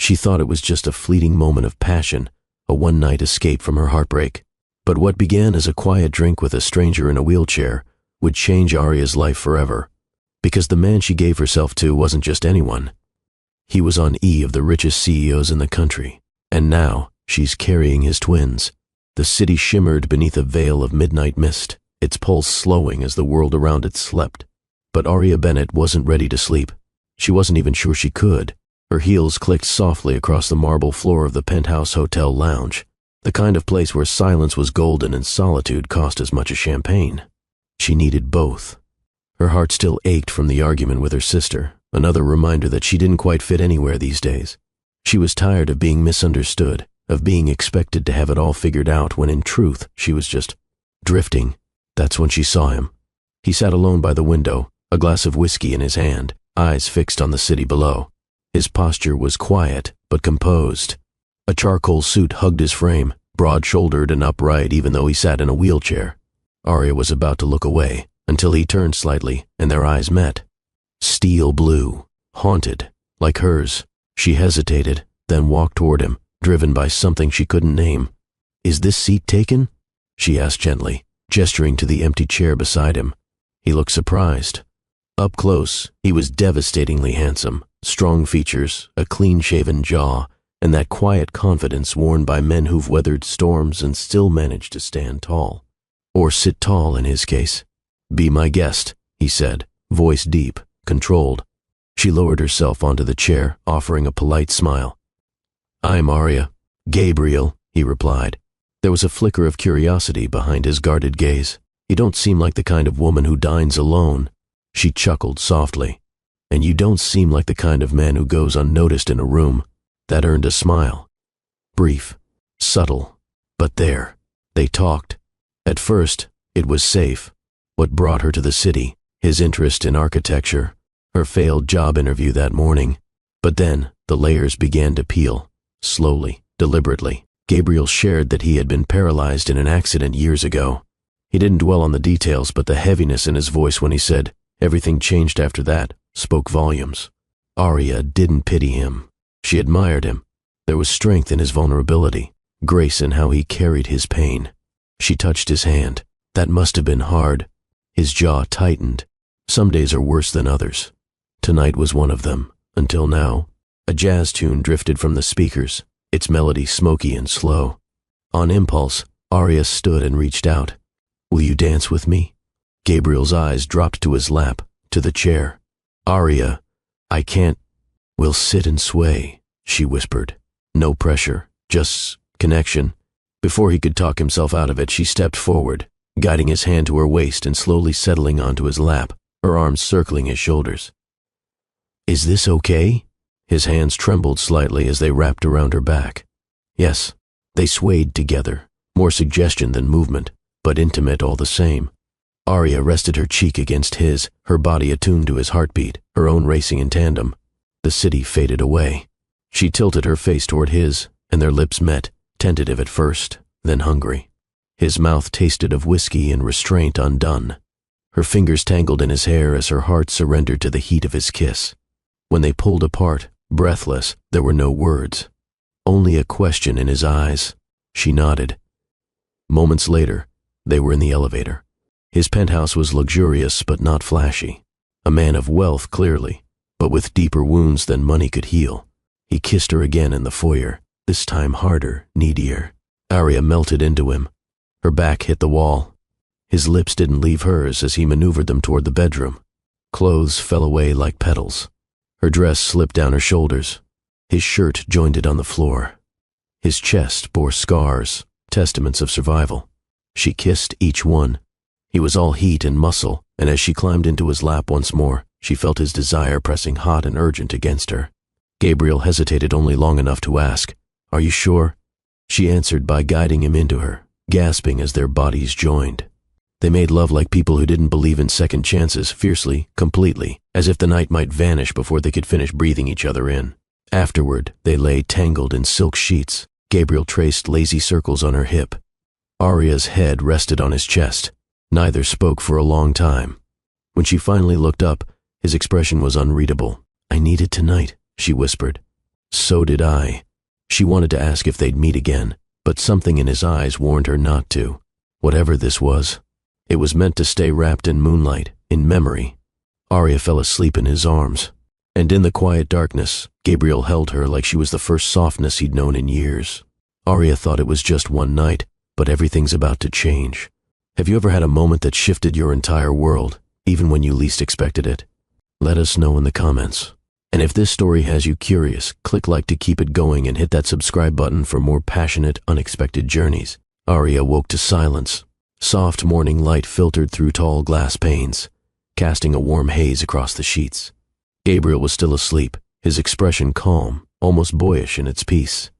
She thought it was just a fleeting moment of passion, a one-night escape from her heartbreak. But what began as a quiet drink with a stranger in a wheelchair would change Arya's life forever. Because the man she gave herself to wasn't just anyone. He was on E of the richest CEOs in the country, and now she's carrying his twins. The city shimmered beneath a veil of midnight mist, its pulse slowing as the world around it slept. But Arya Bennett wasn't ready to sleep. She wasn't even sure she could. Her heels clicked softly across the marble floor of the penthouse hotel lounge, the kind of place where silence was golden and solitude cost as much as champagne. She needed both. Her heart still ached from the argument with her sister, another reminder that she didn't quite fit anywhere these days. She was tired of being misunderstood, of being expected to have it all figured out when in truth she was just drifting. That's when she saw him. He sat alone by the window, a glass of whiskey in his hand, eyes fixed on the city below. His posture was quiet, but composed. A charcoal suit hugged his frame, broad-shouldered and upright even though he sat in a wheelchair. Arya was about to look away, until he turned slightly, and their eyes met. Steel blue, haunted, like hers. She hesitated, then walked toward him, driven by something she couldn't name. "Is this seat taken?" she asked gently, gesturing to the empty chair beside him. He looked surprised. Up close, he was devastatingly handsome. Strong features, a clean-shaven jaw, and that quiet confidence worn by men who've weathered storms and still managed to stand tall. Or sit tall in his case. "Be my guest," he said, voice deep, controlled. She lowered herself onto the chair, offering a polite smile. "I'm Arya." "Gabriel," he replied. There was a flicker of curiosity behind his guarded gaze. "You don't seem like the kind of woman who dines alone." She chuckled softly. "And you don't seem like the kind of man who goes unnoticed in a room." That earned a smile. Brief, subtle, but there. They talked. At first, it was safe. What brought her to the city, his interest in architecture, her failed job interview that morning. But then, the layers began to peel, slowly, deliberately. Gabriel shared that he had been paralyzed in an accident years ago. He didn't dwell on the details, but the heaviness in his voice when he said, "Everything changed after that," spoke volumes. Arya didn't pity him. She admired him. There was strength in his vulnerability, grace in how he carried his pain. She touched his hand. That must have been hard. His jaw tightened. Some days are worse than others. Tonight was one of them, until now. A jazz tune drifted from the speakers, its melody smoky and slow. On impulse, Arya stood and reached out. "Will you dance with me?" Gabriel's eyes dropped to his lap, to the chair. "Arya, I can't." "We'll sit and sway," she whispered. No pressure, just connection. Before he could talk himself out of it, she stepped forward, guiding his hand to her waist and slowly settling onto his lap, her arms circling his shoulders. "Is this okay?" His hands trembled slightly as they wrapped around her back. Yes, they swayed together, more suggestion than movement, but intimate all the same. Arya rested her cheek against his, her body attuned to his heartbeat, her own racing in tandem. The city faded away. She tilted her face toward his, and their lips met, tentative at first, then hungry. His mouth tasted of whiskey and restraint undone. Her fingers tangled in his hair as her heart surrendered to the heat of his kiss. When they pulled apart, breathless, there were no words. Only a question in his eyes. She nodded. Moments later, they were in the elevator. His penthouse was luxurious but not flashy. A man of wealth, clearly, but with deeper wounds than money could heal. He kissed her again in the foyer, this time harder, needier. Arya melted into him. Her back hit the wall. His lips didn't leave hers as he maneuvered them toward the bedroom. Clothes fell away like petals. Her dress slipped down her shoulders. His shirt jointed on the floor. His chest bore scars, testaments of survival. She kissed each one. He was all heat and muscle, and as she climbed into his lap once more, she felt his desire pressing hot and urgent against her. Gabriel hesitated only long enough to ask, "Are you sure?" She answered by guiding him into her, gasping as their bodies joined. They made love like people who didn't believe in second chances, fiercely, completely, as if the night might vanish before they could finish breathing each other in. Afterward, they lay tangled in silk sheets. Gabriel traced lazy circles on her hip. Arya's head rested on his chest. Neither spoke for a long time. When she finally looked up, his expression was unreadable. "I need it tonight," she whispered. So did I. She wanted to ask if they'd meet again, but something in his eyes warned her not to. Whatever this was, it was meant to stay wrapped in moonlight, in memory. Arya fell asleep in his arms, and in the quiet darkness, Gabriel held her like she was the first softness he'd known in years. Arya thought it was just one night, but everything's about to change. Have you ever had a moment that shifted your entire world, even when you least expected it? Let us know in the comments. And if this story has you curious, click like to keep it going and hit that subscribe button for more passionate, unexpected journeys. Arya woke to silence. Soft morning light filtered through tall glass panes, casting a warm haze across the sheets. Gabriel was still asleep, his expression calm, almost boyish in its peace.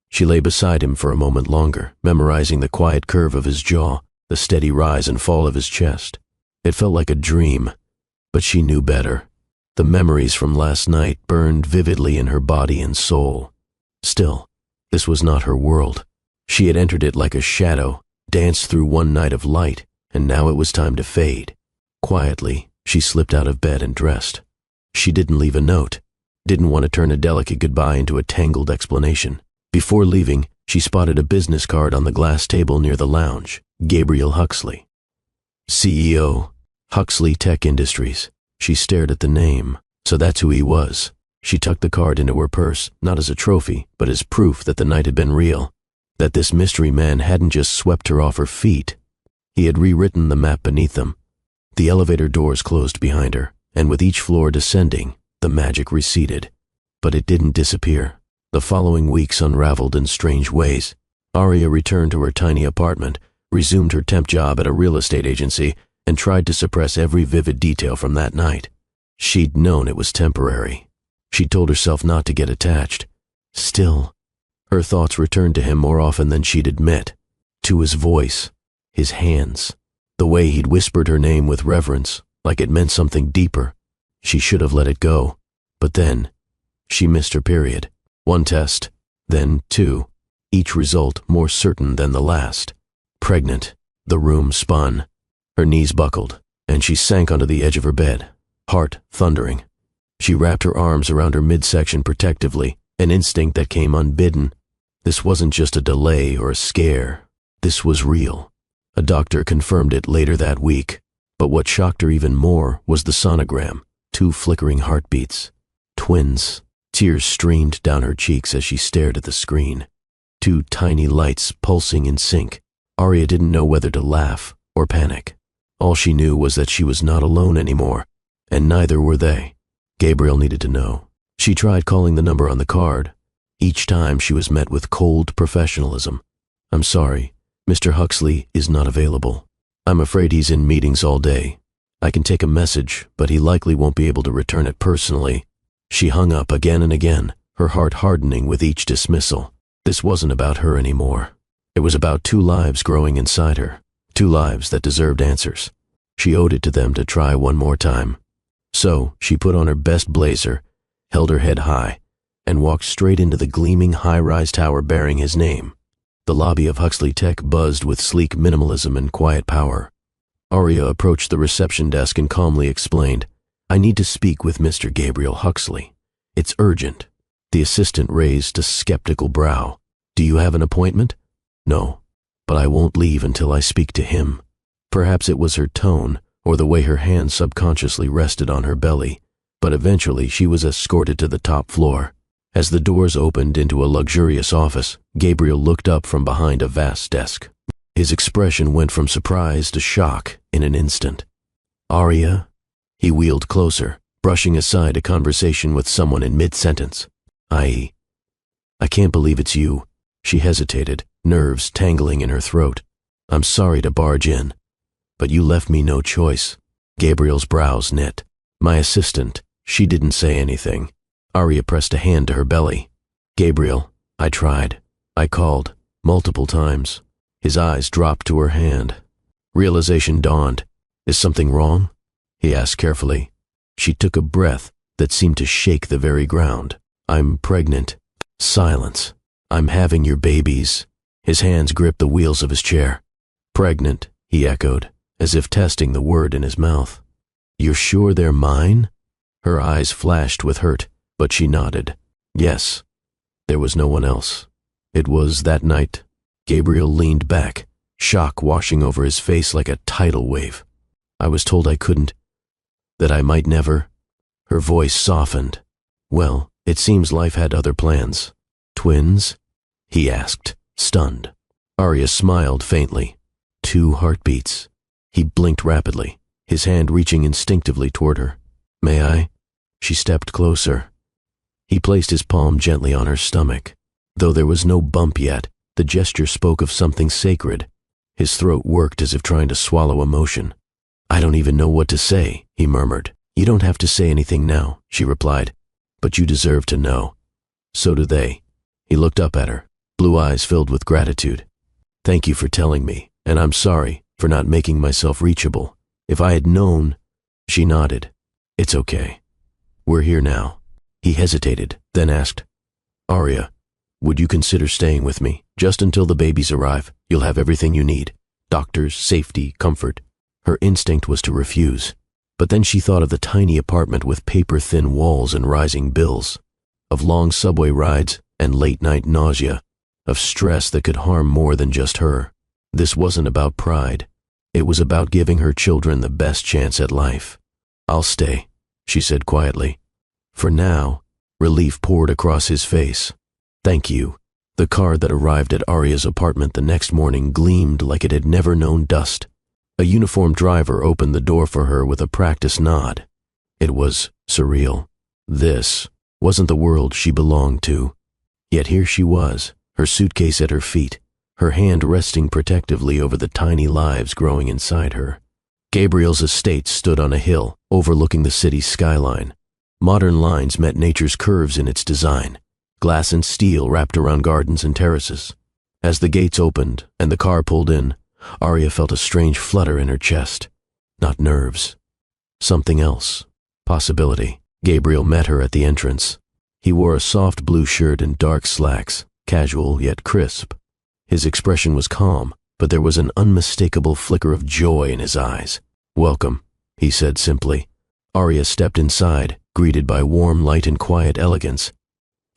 She lay beside him for a moment longer, memorizing the quiet curve of his jaw, the steady rise and fall of his chest. It felt like a dream, but she knew better. The memories from last night burned vividly in her body and soul. Still, this was not her world. She had entered it like a shadow, danced through one night of light, and now it was time to fade. Quietly, she slipped out of bed and dressed. She didn't leave a note, didn't want to turn a delicate goodbye into a tangled explanation. Before leaving, she spotted a business card on the glass table near the lounge. Gabriel Huxley, CEO, Huxley Tech Industries. She stared at the name. So that's who he was. She tucked the card into her purse, not as a trophy, but as proof that the night had been real, that this mystery man hadn't just swept her off her feet. He had rewritten the map beneath them. The elevator doors closed behind her, and with each floor descending, the magic receded. But it didn't disappear. The following weeks unraveled in strange ways. Arya returned to her tiny apartment, resumed her temp job at a real estate agency, and tried to suppress every vivid detail from that night. She'd known it was temporary. She told herself not to get attached. Still, her thoughts returned to him more often than she'd admit. To his voice, his hands, the way he'd whispered her name with reverence, like it meant something deeper. She should have let it go. But then, she missed her period. One test, then two, each result more certain than the last. Pregnant. The room spun. Her knees buckled, and she sank onto the edge of her bed, heart thundering. She wrapped her arms around her midsection protectively, an instinct that came unbidden. This wasn't just a delay or a scare. This was real. A doctor confirmed it later that week. But what shocked her even more was the sonogram. 2 flickering heartbeats. Twins. Tears streamed down her cheeks as she stared at the screen. 2 tiny lights pulsing in sync. Arya didn't know whether to laugh or panic. All she knew was that she was not alone anymore, and neither were they. Gabriel needed to know. She tried calling the number on the card. Each time she was met with cold professionalism. "I'm sorry, Mr. Huxley is not available. I'm afraid he's in meetings all day. I can take a message, but he likely won't be able to return it personally." She hung up again and again, her heart hardening with each dismissal. This wasn't about her anymore. It was about 2 lives growing inside her, 2 lives that deserved answers. She owed it to them to try one more time. So she put on her best blazer, held her head high, and walked straight into the gleaming high-rise tower bearing his name. The lobby of Huxley Tech buzzed with sleek minimalism and quiet power. Arya approached the reception desk and calmly explained, "I need to speak with Mr. Gabriel Huxley. It's urgent." The assistant raised a skeptical brow. "Do you have an appointment?" "No, but I won't leave until I speak to him." Perhaps it was her tone, or the way her hand subconsciously rested on her belly, but eventually she was escorted to the top floor. As the doors opened into a luxurious office, Gabriel looked up from behind a vast desk. His expression went from surprise to shock in an instant. "Arya?" He wheeled closer, brushing aside a conversation with someone in mid-sentence. I can't believe it's you." She hesitated, nerves tangling in her throat. "I'm sorry to barge in, but you left me no choice." Gabriel's brows knit. "My assistant, she didn't say anything." Arya pressed a hand to her belly. "Gabriel, I tried. I called, multiple times." His eyes dropped to her hand. Realization dawned. "Is something wrong?" he asked carefully. She took a breath that seemed to shake the very ground. "I'm pregnant." Silence. "I'm having your babies." His hands gripped the wheels of his chair. "Pregnant," he echoed, as if testing the word in his mouth. "You're sure they're mine?" Her eyes flashed with hurt, but she nodded. "Yes, There was no one else. It was that night. Gabriel leaned back, shock washing over his face like a tidal wave. I was told I couldn't, that I might never. Her voice softened. Well, it seems life had other plans. Twins? He asked, stunned. Arya smiled faintly. 2 heartbeats. He blinked rapidly, his hand reaching instinctively toward her. May I? She stepped closer. He placed his palm gently on her stomach. Though there was no bump yet, the gesture spoke of something sacred. His throat worked as if trying to swallow emotion. I don't even know what to say, he murmured. You don't have to say anything now, she replied. But you deserve to know. So do they. He looked up at her, blue eyes filled with gratitude. Thank you for telling me, and I'm sorry for not making myself reachable. If I had known... She nodded. It's okay. We're here now. He hesitated, then asked, Arya, would you consider staying with me? Just until the babies arrive, you'll have everything you need. Doctors, safety, comfort. Her instinct was to refuse. But then she thought of the tiny apartment with paper-thin walls and rising bills, of long subway rides and late-night nausea, of stress that could harm more than just her. This wasn't about pride. It was about giving her children the best chance at life. I'll stay, she said quietly. For now, relief poured across his face. Thank you. The car that arrived at Arya's apartment the next morning gleamed like it had never known dust. A uniformed driver opened the door for her with a practiced nod. It was surreal. This wasn't the world she belonged to. Yet here she was, her suitcase at her feet, her hand resting protectively over the tiny lives growing inside her. Gabriel's estate stood on a hill, overlooking the city's skyline. Modern lines met nature's curves in its design, glass and steel wrapped around gardens and terraces. As the gates opened and the car pulled in, Arya felt a strange flutter in her chest. Not nerves. Something else. Possibility. Gabriel met her at the entrance. He wore a soft blue shirt and dark slacks, casual yet crisp. His expression was calm, but there was an unmistakable flicker of joy in his eyes. Welcome, he said simply. Arya stepped inside, greeted by warm light and quiet elegance.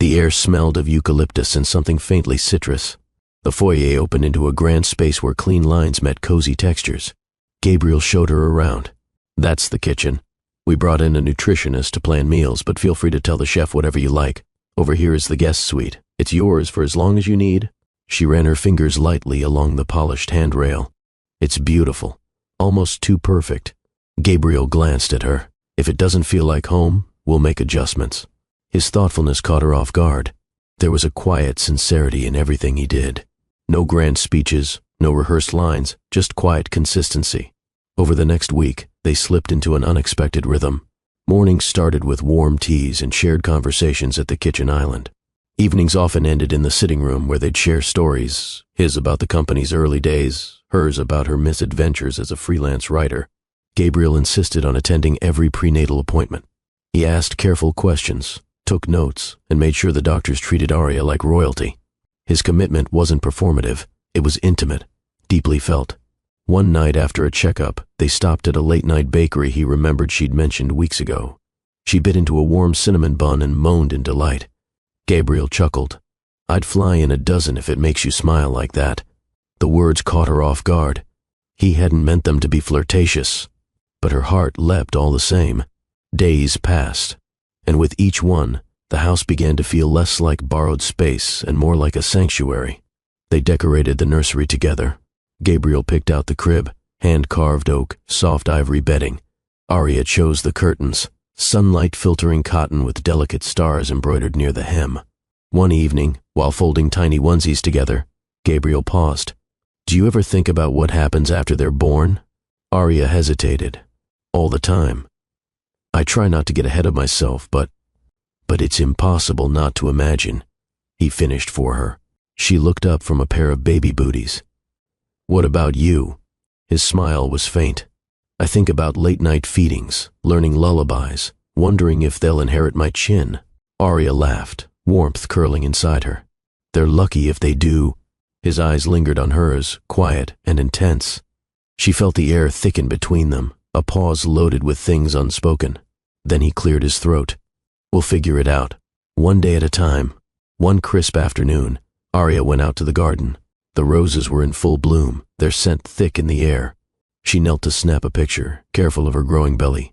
The air smelled of eucalyptus and something faintly citrus. The foyer opened into a grand space where clean lines met cozy textures. Gabriel showed her around. That's the kitchen. We brought in a nutritionist to plan meals, but feel free to tell the chef whatever you like. Over here is the guest suite. It's yours for as long as you need. She ran her fingers lightly along the polished handrail. It's beautiful. Almost too perfect. Gabriel glanced at her. If it doesn't feel like home, we'll make adjustments. His thoughtfulness caught her off guard. There was a quiet sincerity in everything he did. No grand speeches, no rehearsed lines, just quiet consistency. Over the next week, they slipped into an unexpected rhythm. Mornings started with warm teas and shared conversations at the kitchen island. Evenings often ended in the sitting room where they'd share stories, his about the company's early days, hers about her misadventures as a freelance writer. Gabriel insisted on attending every prenatal appointment. He asked careful questions, took notes, and made sure the doctors treated Arya like royalty. His commitment wasn't performative, it was intimate, deeply felt. One night after a checkup, they stopped at a late-night bakery he remembered she'd mentioned weeks ago. She bit into a warm cinnamon bun and moaned in delight. Gabriel chuckled. I'd fly in a dozen if it makes you smile like that. The words caught her off guard. He hadn't meant them to be flirtatious, but her heart leapt all the same. Days passed, and with each one, the house began to feel less like borrowed space and more like a sanctuary. They decorated the nursery together. Gabriel picked out the crib, hand-carved oak, soft ivory bedding. Arya chose the curtains, sunlight-filtering cotton with delicate stars embroidered near the hem. One evening, while folding tiny onesies together, Gabriel paused. Do you ever think about what happens after they're born? Arya hesitated. All the time. I try not to get ahead of myself, but it's impossible not to imagine. He finished for her. She looked up from a pair of baby booties. What about you? His smile was faint. I think about late-night feedings, learning lullabies, wondering if they'll inherit my chin. Arya laughed, warmth curling inside her. They're lucky if they do. His eyes lingered on hers, quiet and intense. She felt the air thicken between them, a pause loaded with things unspoken. Then he cleared his throat. We'll figure it out, one day at a time, One crisp afternoon, Arya went out to the garden. The roses were in full bloom, their scent thick in the air. She knelt to snap a picture, careful of her growing belly.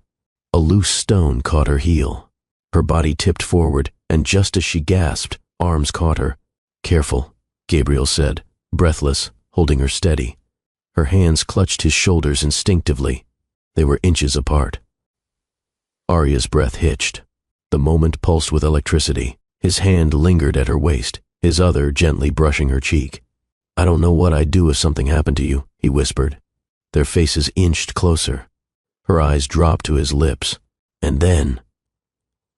A loose stone caught her heel. Her body tipped forward, and just as she gasped, arms caught her. "Careful," Gabriel said, breathless, holding her steady. Her hands clutched his shoulders instinctively. They were inches apart. Arya's breath hitched. The moment pulsed with electricity. His hand lingered at her waist, his other gently brushing her cheek. "I don't know what I'd do if something happened to you," he whispered. Their faces inched closer. Her eyes dropped to his lips. And then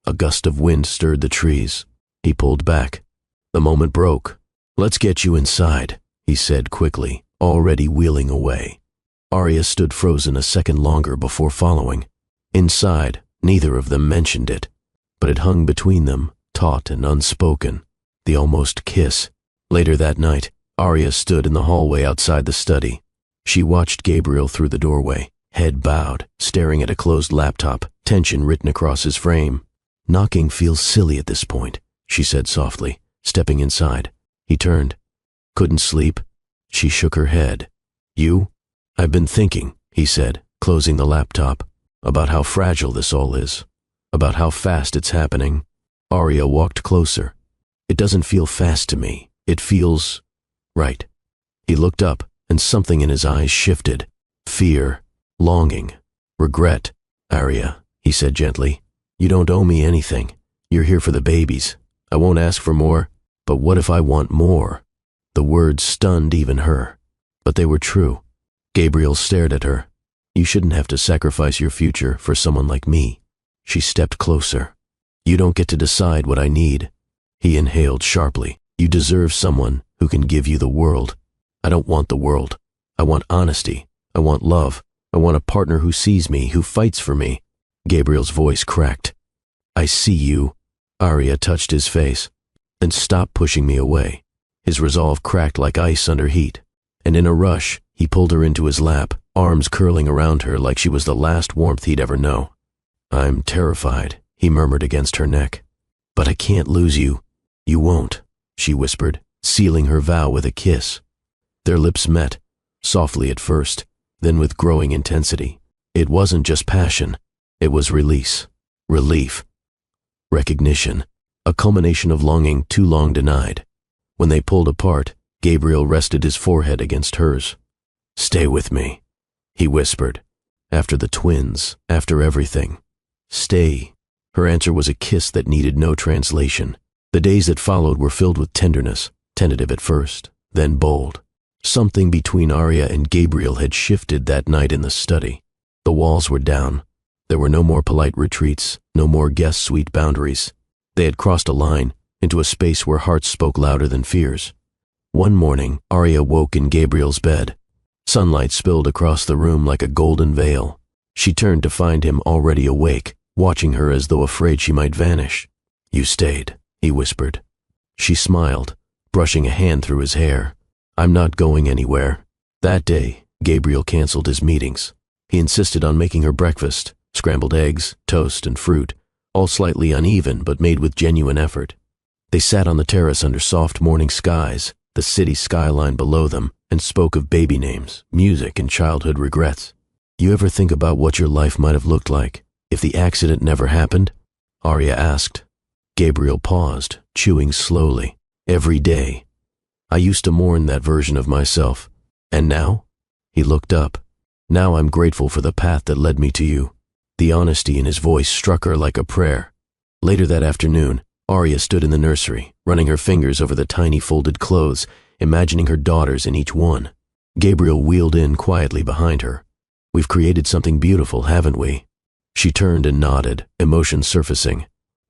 a gust of wind stirred the trees. He pulled back. The moment broke. "Let's get you inside," he said quickly, already wheeling away. Arya stood frozen a second longer before following. Inside, neither of them mentioned it, but it hung between them, taut and unspoken, the almost kiss. Later that night, Arya stood in the hallway outside the study. She watched Gabriel through the doorway, head bowed, staring at a closed laptop, tension written across his frame. "Knocking feels silly at this point," she said softly, stepping inside. He turned. "Couldn't sleep?" She shook her head. "You?" "I've been thinking," he said, closing the laptop, "about how fragile this all is, about how fast it's happening." Arya walked closer. "It doesn't feel fast to me. It feels right." He looked up, and something in his eyes shifted. Fear, longing, regret. "Arya," he said gently, "you don't owe me anything. You're here for the babies. I won't ask for more, but what if I want more?" The words stunned even her, but they were true. Gabriel stared at her. "You shouldn't have to sacrifice your future for someone like me." She stepped closer. "You don't get to decide what I need." He inhaled sharply. "You deserve someone who can give you the world." "I don't want the world. I want honesty. I want love. I want a partner who sees me, who fights for me." Gabriel's voice cracked. "I see you." Arya touched his face. "Then stop pushing me away." His resolve cracked like ice under heat, and in a rush, he pulled her into his lap, arms curling around her like she was the last warmth he'd ever know. "I'm terrified," he murmured against her neck. "But I can't lose you." "You won't," she whispered, sealing her vow with a kiss. Their lips met, softly at first, then with growing intensity. It wasn't just passion. It was release, relief, recognition, a culmination of longing too long denied. When they pulled apart, Gabriel rested his forehead against hers. "Stay with me," he whispered. "After the twins, after everything. Stay." Her answer was a kiss that needed no translation. The days that followed were filled with tenderness, tentative at first, then bold. Something between Arya and Gabriel had shifted that night in the study. The walls were down. There were no more polite retreats, no more guest suite boundaries. They had crossed a line into a space where hearts spoke louder than fears. One morning, Arya woke in Gabriel's bed. Sunlight spilled across the room like a golden veil. She turned to find him already awake, watching her as though afraid she might vanish. "You stayed," he whispered. She smiled, brushing a hand through his hair. "I'm not going anywhere." That day, Gabriel canceled his meetings. He insisted on making her breakfast, scrambled eggs, toast, and fruit, all slightly uneven but made with genuine effort. They sat on the terrace under soft morning skies, the city skyline below them, and spoke of baby names, music, and childhood regrets. "You ever think about what your life might have looked like if the accident never happened?" Arya asked. Gabriel paused, chewing slowly. "Every day. I used to mourn that version of myself. And now?" He looked up. "Now I'm grateful for the path that led me to you." The honesty in his voice struck her like a prayer. Later that afternoon, Arya stood in the nursery, running her fingers over the tiny folded clothes, imagining her daughters in each one. Gabriel wheeled in quietly behind her. "We've created something beautiful, haven't we?" She turned and nodded, emotion surfacing.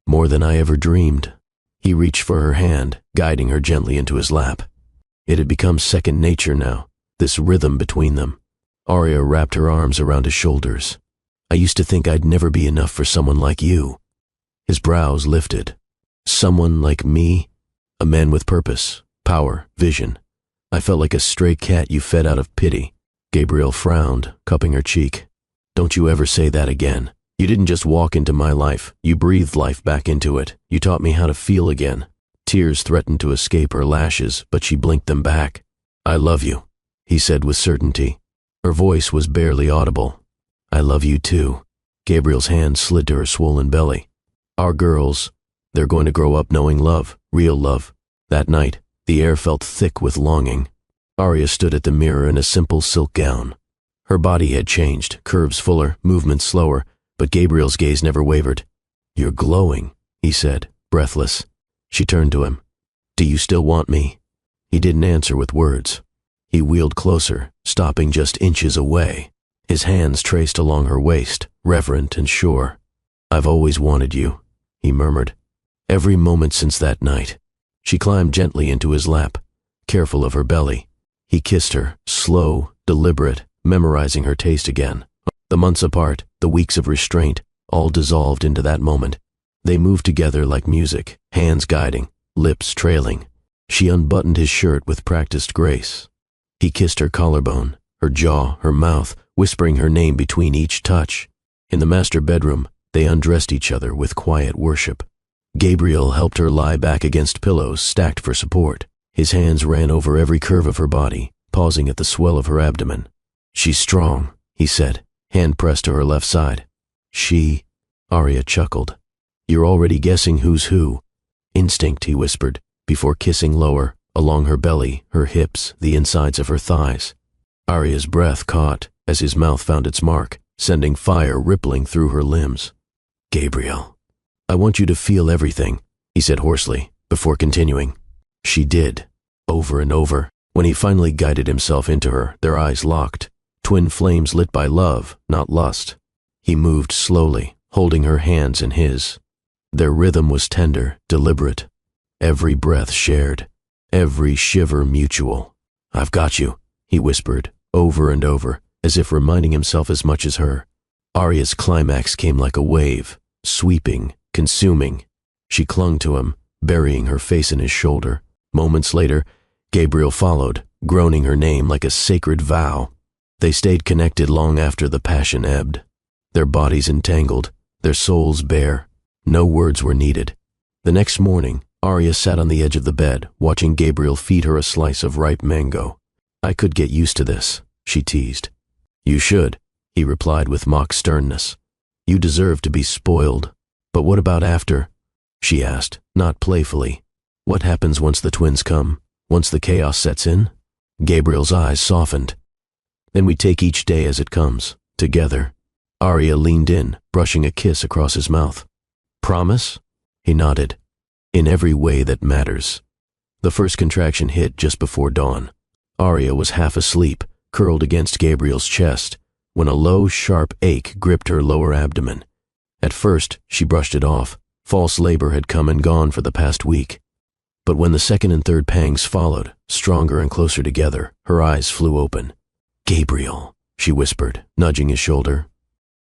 "More than I ever dreamed." He reached for her hand, guiding her gently into his lap. It had become second nature now, this rhythm between them. Arya wrapped her arms around his shoulders. "I used to think I'd never be enough for someone like you." His brows lifted. "Someone like me? A man with purpose, power, vision. I felt like a stray cat you fed out of pity." Gabriel frowned, cupping her cheek. "Don't you ever say that again. You didn't just walk into my life. You breathed life back into it. You taught me how to feel again." Tears threatened to escape her lashes, but she blinked them back. "I love you," he said with certainty. Her voice was barely audible. "I love you too." Gabriel's hand slid to her swollen belly. "Our girls, they're going to grow up knowing love, real love." That night, the air felt thick with longing. Arya stood at the mirror in a simple silk gown. Her body had changed, curves fuller, movements slower, but Gabriel's gaze never wavered. "You're glowing," he said, breathless. She turned to him. "Do you still want me?" He didn't answer with words. He wheeled closer, stopping just inches away. His hands traced along her waist, reverent and sure. "I've always wanted you," he murmured. "Every moment since that night." She climbed gently into his lap, careful of her belly. He kissed her, slow, deliberate, memorizing her taste again. The months apart, the weeks of restraint, all dissolved into that moment. They moved together like music, hands guiding, lips trailing. She unbuttoned his shirt with practiced grace. He kissed her collarbone, her jaw, her mouth, whispering her name between each touch. In the master bedroom, they undressed each other with quiet worship. Gabriel helped her lie back against pillows stacked for support. His hands ran over every curve of her body, pausing at the swell of her abdomen. "She's strong," he said, hand pressed to her left side. Arya chuckled. "You're already guessing who's who." "Instinct," he whispered, before kissing lower, along her belly, her hips, the insides of her thighs. Arya's breath caught as his mouth found its mark, sending fire rippling through her limbs. "Gabriel, I want you to feel everything," he said hoarsely, before continuing. She did, over and over. When he finally guided himself into her, their eyes locked, twin flames lit by love, not lust. He moved slowly, holding her hands in his. Their rhythm was tender, deliberate. Every breath shared, every shiver mutual. "I've got you," he whispered, over and over, as if reminding himself as much as her. Arya's climax came like a wave, sweeping, consuming. She clung to him, burying her face in his shoulder. Moments later, Gabriel followed, groaning her name like a sacred vow. They stayed connected long after the passion ebbed. Their bodies entangled, their souls bare. No words were needed. The next morning, Arya sat on the edge of the bed, watching Gabriel feed her a slice of ripe mango. "I could get used to this," she teased. "You should," he replied with mock sternness. "You deserve to be spoiled. But what about after?" she asked, not playfully. "What happens once the twins come, once the chaos sets in?" Gabriel's eyes softened. "Then we take each day as it comes, together." Arya leaned in, brushing a kiss across his mouth. "Promise?" He nodded. "In every way that matters." The first contraction hit just before dawn. Arya was half asleep, curled against Gabriel's chest, when a low, sharp ache gripped her lower abdomen. At first, she brushed it off. False labor had come and gone for the past week. But when the second and third pangs followed, stronger and closer together, her eyes flew open. "Gabriel," she whispered, nudging his shoulder.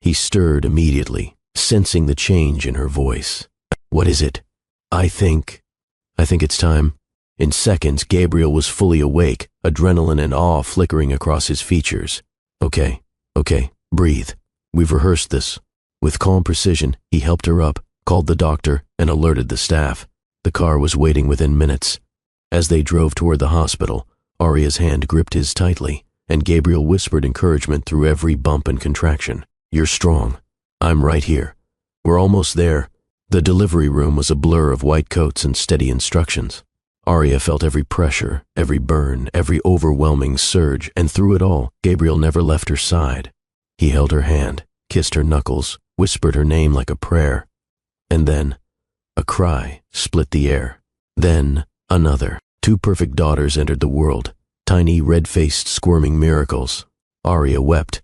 He stirred immediately, sensing the change in her voice. "What is it?" I think it's time." In seconds, Gabriel was fully awake, adrenaline and awe flickering across his features. Okay, breathe. We've rehearsed this." With calm precision, he helped her up, called the doctor, and alerted the staff. The car was waiting within minutes. As they drove toward the hospital, Arya's hand gripped his tightly, and Gabriel whispered encouragement through every bump and contraction. "You're strong. I'm right here. We're almost there." The delivery room was a blur of white coats and steady instructions. Arya felt every pressure, every burn, every overwhelming surge, and through it all, Gabriel never left her side. He held her hand, kissed her knuckles, whispered her name like a prayer. And then, a cry split the air. Then, another. 2 perfect daughters entered the world, tiny red-faced squirming miracles. Arya wept.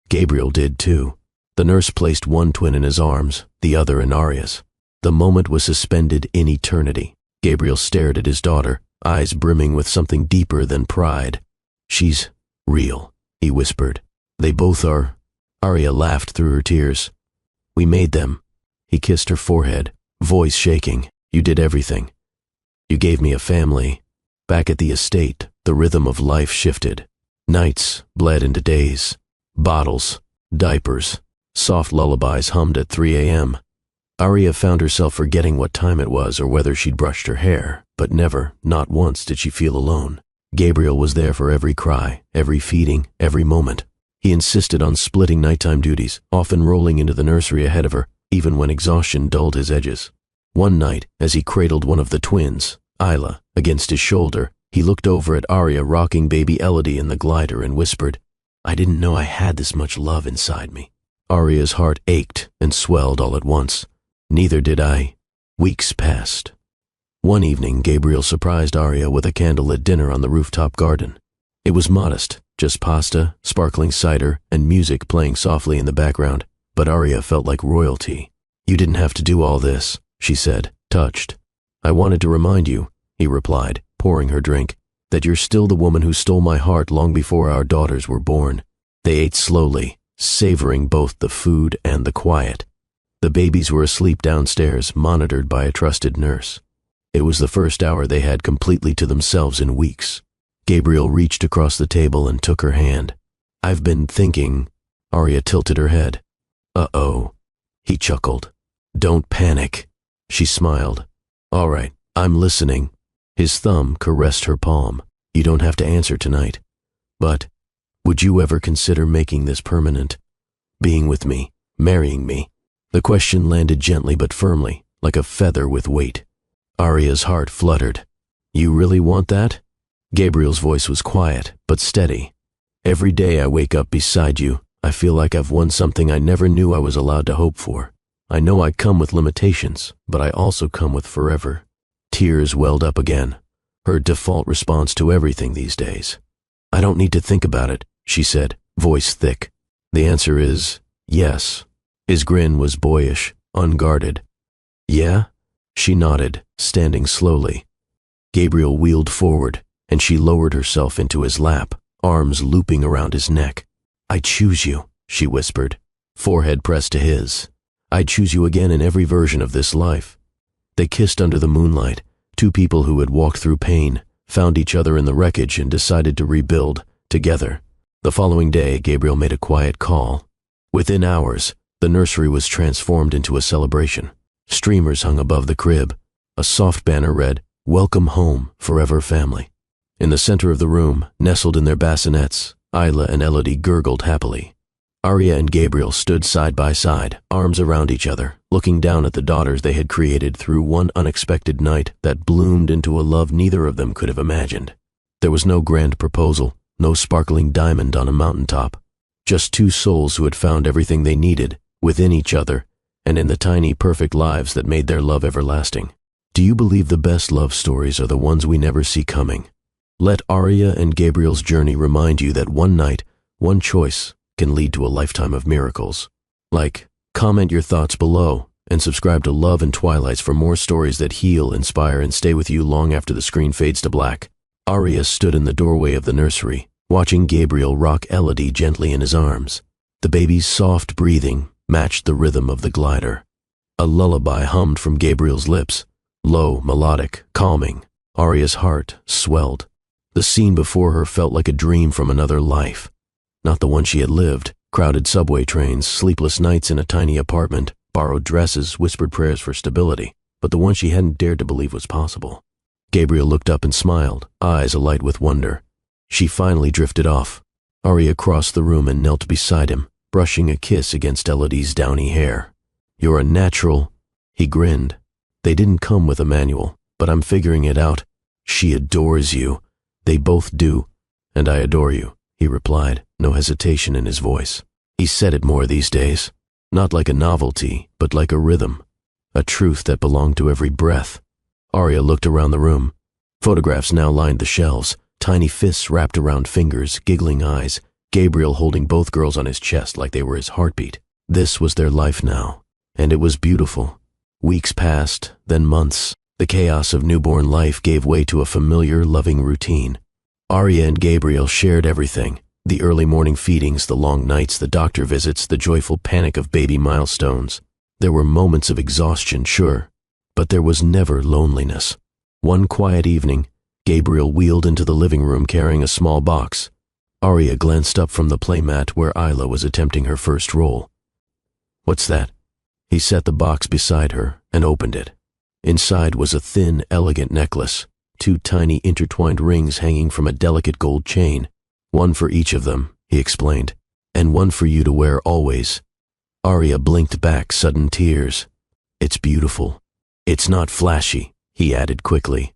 Gabriel did too. The nurse placed one twin in his arms, the other in Arya's. The moment was suspended in eternity. Gabriel stared at his daughter, eyes brimming with something deeper than pride. "She's real," he whispered. "They both are." Arya laughed through her tears. "We made them." He kissed her forehead, voice shaking. "You did everything. You gave me a family." Back at the estate, the rhythm of life shifted. Nights bled into days. Bottles, diapers, soft lullabies hummed at 3 a.m. Arya found herself forgetting what time it was or whether she'd brushed her hair, but never, not once, did she feel alone. Gabriel was there for every cry, every feeding, every moment. He insisted on splitting nighttime duties, often rolling into the nursery ahead of her, even when exhaustion dulled his edges. One night, as he cradled one of the twins, Isla, against his shoulder, he looked over at Arya rocking baby Elodie in the glider and whispered, "I didn't know I had this much love inside me." Arya's heart ached and swelled all at once. Neither did I. Weeks passed. One evening, Gabriel surprised Arya with a candlelit dinner on the rooftop garden. It was modest, just pasta, sparkling cider, and music playing softly in the background, but Arya felt like royalty. "You didn't have to do all this," she said, touched. "I wanted to remind you," he replied, pouring her drink, "that you're still the woman who stole my heart long before our daughters were born." They ate slowly, savoring both the food and the quiet. The babies were asleep downstairs, monitored by a trusted nurse. It was the first hour they had completely to themselves in weeks. Gabriel reached across the table and took her hand. "I've been thinking." Arya tilted her head. "Uh-oh," he chuckled. "Don't panic." She smiled. "All right, I'm listening." His thumb caressed her palm. "You don't have to answer tonight. But would you ever consider making this permanent? Being with me, marrying me?" The question landed gently but firmly, like a feather with weight. Arya's heart fluttered. "You really want that?" Gabriel's voice was quiet, but steady. "Every day I wake up beside you, I feel like I've won something I never knew I was allowed to hope for. I know I come with limitations, but I also come with forever." Tears welled up again, her default response to everything these days. "I don't need to think about it," she said, voice thick. "The answer is yes." His grin was boyish, unguarded. "Yeah?" She nodded, standing slowly. Gabriel wheeled forward, and she lowered herself into his lap, arms looping around his neck. "I choose you," she whispered, forehead pressed to his. "I'd choose you again in every version of this life." They kissed under the moonlight, two people who had walked through pain, found each other in the wreckage and decided to rebuild, together. The following day, Gabriel made a quiet call. Within hours, the nursery was transformed into a celebration. Streamers hung above the crib. A soft banner read, "Welcome home, forever family." In the center of the room, nestled in their bassinets, Isla and Elodie gurgled happily. Arya and Gabriel stood side by side, arms around each other, looking down at the daughters they had created through one unexpected night that bloomed into a love neither of them could have imagined. There was no grand proposal, no sparkling diamond on a mountaintop. Just two souls who had found everything they needed, within each other, and in the tiny, perfect lives that made their love everlasting. Do you believe the best love stories are the ones we never see coming? Let Arya and Gabriel's journey remind you that one night, one choice, can lead to a lifetime of miracles. Like, comment your thoughts below, and subscribe to Love and Twilights for more stories that heal, inspire, and stay with you long after the screen fades to black. Arya stood in the doorway of the nursery, watching Gabriel rock Elodie gently in his arms. The baby's soft breathing matched the rhythm of the glider. A lullaby hummed from Gabriel's lips, low, melodic, calming. Arya's heart swelled. The scene before her felt like a dream from another life. Not the one she had lived, crowded subway trains, sleepless nights in a tiny apartment, borrowed dresses, whispered prayers for stability, but the one she hadn't dared to believe was possible. Gabriel looked up and smiled, eyes alight with wonder. She finally drifted off. Arya crossed the room and knelt beside him, brushing a kiss against Elodie's downy hair. "You're a natural." He grinned. "They didn't come with a manual, but I'm figuring it out. She adores you. They both do. And I adore you," he replied, no hesitation in his voice. He said it more these days, not like a novelty, but like a rhythm, a truth that belonged to every breath. Arya looked around the room. Photographs now lined the shelves, tiny fists wrapped around fingers, giggling eyes, Gabriel holding both girls on his chest like they were his heartbeat. This was their life now, and it was beautiful. Weeks passed, then months. The chaos of newborn life gave way to a familiar, loving routine. Arya and Gabriel shared everything. The early morning feedings, the long nights, the doctor visits, the joyful panic of baby milestones. There were moments of exhaustion, sure, but there was never loneliness. One quiet evening, Gabriel wheeled into the living room carrying a small box. Arya glanced up from the playmat where Isla was attempting her first roll. "What's that?" He set the box beside her and opened it. Inside was a thin, elegant necklace, 2 tiny intertwined rings hanging from a delicate gold chain. "One for each of them," he explained, "and one for you to wear always." Arya blinked back sudden tears. "It's beautiful. It's not flashy," he added quickly,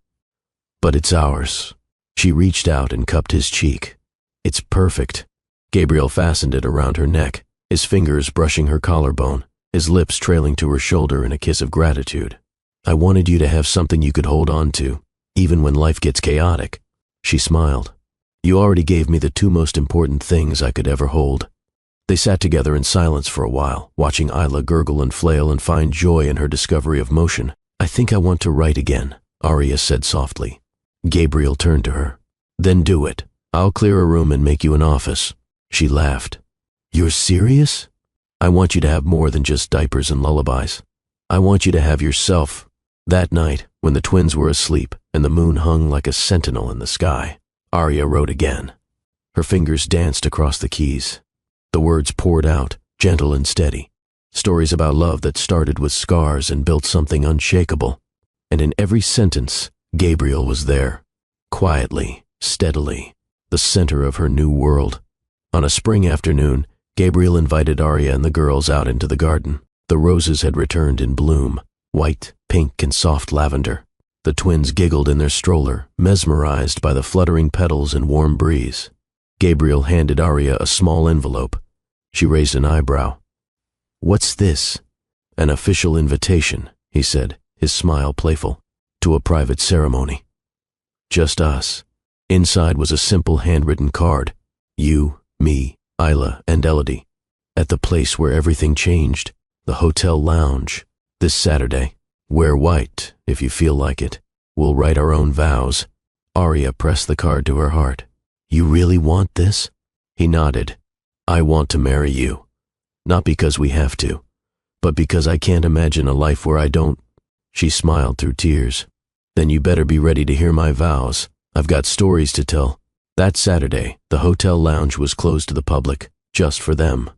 "but it's ours." She reached out and cupped his cheek. "It's perfect." Gabriel fastened it around her neck, his fingers brushing her collarbone, his lips trailing to her shoulder in a kiss of gratitude. "I wanted you to have something you could hold on to, even when life gets chaotic." She smiled. "You already gave me the 2 most important things I could ever hold." They sat together in silence for a while, watching Isla gurgle and flail and find joy in her discovery of motion. "I think I want to write again," Arya said softly. Gabriel turned to her. "Then do it. I'll clear a room and make you an office." She laughed. "You're serious? I want you to have more than just diapers and lullabies. I want you to have yourself." That night, when the twins were asleep and the moon hung like a sentinel in the sky, Arya wrote again. Her fingers danced across the keys. The words poured out, gentle and steady. Stories about love that started with scars and built something unshakable. And in every sentence, Gabriel was there, quietly, steadily, the center of her new world. On a spring afternoon, Gabriel invited Arya and the girls out into the garden. The roses had returned in bloom, white, pink, and soft lavender. The twins giggled in their stroller, mesmerized by the fluttering petals and warm breeze. Gabriel handed Arya a small envelope. She raised an eyebrow. "What's this?" "An official invitation," he said, his smile playful, "to a private ceremony. Just us." Inside was a simple handwritten card. "You, me, Isla, and Elodie. At the place where everything changed, the hotel lounge. This Saturday. Wear white, if you feel like it. We'll write our own vows." Arya pressed the card to her heart. "You really want this?" He nodded. "I want to marry you. Not because we have to, but because I can't imagine a life where I don't." She smiled through tears. "Then you better be ready to hear my vows. I've got stories to tell." That Saturday, the hotel lounge was closed to the public, just for them.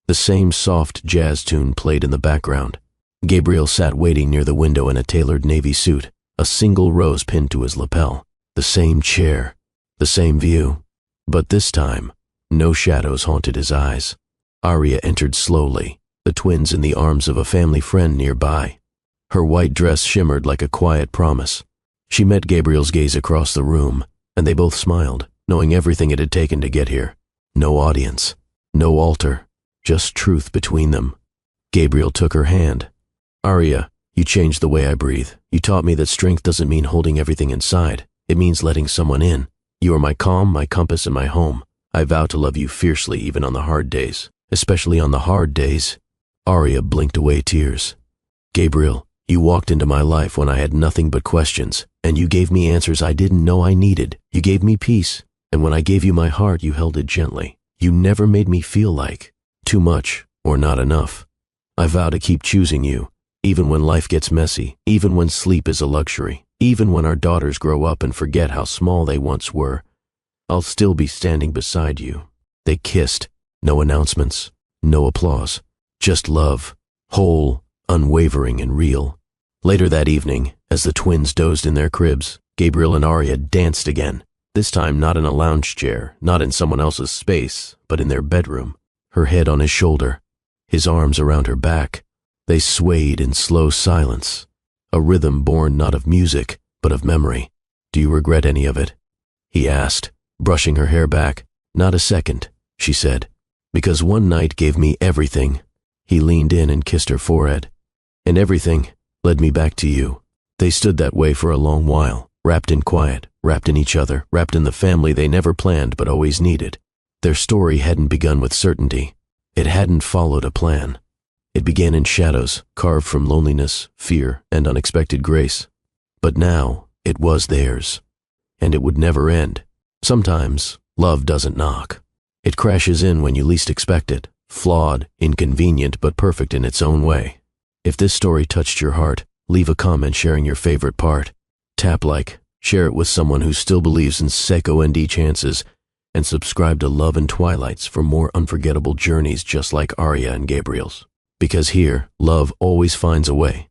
The same soft jazz tune played in the background. Gabriel sat waiting near the window in a tailored navy suit, a single rose pinned to his lapel. The same chair, the same view. But this time, no shadows haunted his eyes. Arya entered slowly, the twins in the arms of a family friend nearby. Her white dress shimmered like a quiet promise. She met Gabriel's gaze across the room, and they both smiled, knowing everything it had taken to get here. No audience, no altar, just truth between them. Gabriel took her hand. "Arya, you changed the way I breathe. You taught me that strength doesn't mean holding everything inside. It means letting someone in. You are my calm, my compass, and my home. I vow to love you fiercely even on the hard days, especially on the hard days." Arya blinked away tears. "Gabriel, you walked into my life when I had nothing but questions, and you gave me answers I didn't know I needed. You gave me peace, and when I gave you my heart, you held it gently. You never made me feel like too much or not enough. I vow to keep choosing you, even when life gets messy, even when sleep is a luxury, even when our daughters grow up and forget how small they once were. I'll still be standing beside you." They kissed. No announcements, no applause, just love, whole, unwavering, and real. Later that evening, as the twins dozed in their cribs, Gabriel and Arya danced again, this time not in a lounge chair, not in someone else's space, but in their bedroom, her head on his shoulder, his arms around her back. They swayed in slow silence, a rhythm born not of music, but of memory. "Do you regret any of it?" he asked, brushing her hair back. "Not a second," she said, "because one night gave me everything." He leaned in and kissed her forehead. "And everything led me back to you." They stood that way for a long while, wrapped in quiet, wrapped in each other, wrapped in the family they never planned but always needed. Their story hadn't begun with certainty. It hadn't followed a plan. It began in shadows, carved from loneliness, fear, and unexpected grace. But now, it was theirs. And it would never end. Sometimes, love doesn't knock. It crashes in when you least expect it, flawed, inconvenient, but perfect in its own way. If this story touched your heart, leave a comment sharing your favorite part. Tap like, share it with someone who still believes in second chances, and subscribe to Love and Twilights for more unforgettable journeys just like Arya and Gabriel's. Because here, love always finds a way.